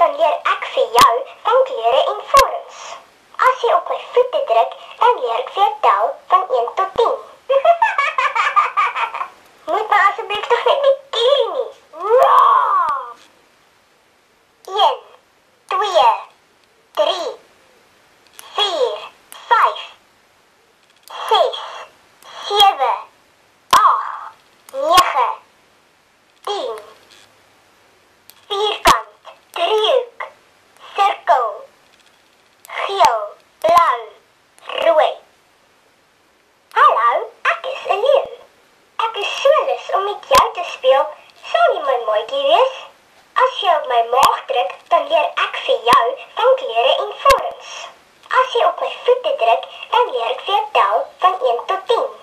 dan leer ek vir jou van kleure en vorms. As jy op my voete druk, dan leer ek vir jou tel van 1 tot 10. Moet maar asseblief toch net nie kill nie. 1, 2, 3, 4, 5, 6, 7, 8, 9, 10. Vierkant, driehoek, sirkel, geel, blauw, rooi. Hallo, ek is 'n leeu. Ek is so lus om met jou te speel. Sal jy my maatjie wees? As jy op my maag druk, dan leer ek vir jou van kleure en vorms. As jy op my voete druk, dan leer ek vir jou tel van 1 tot 10.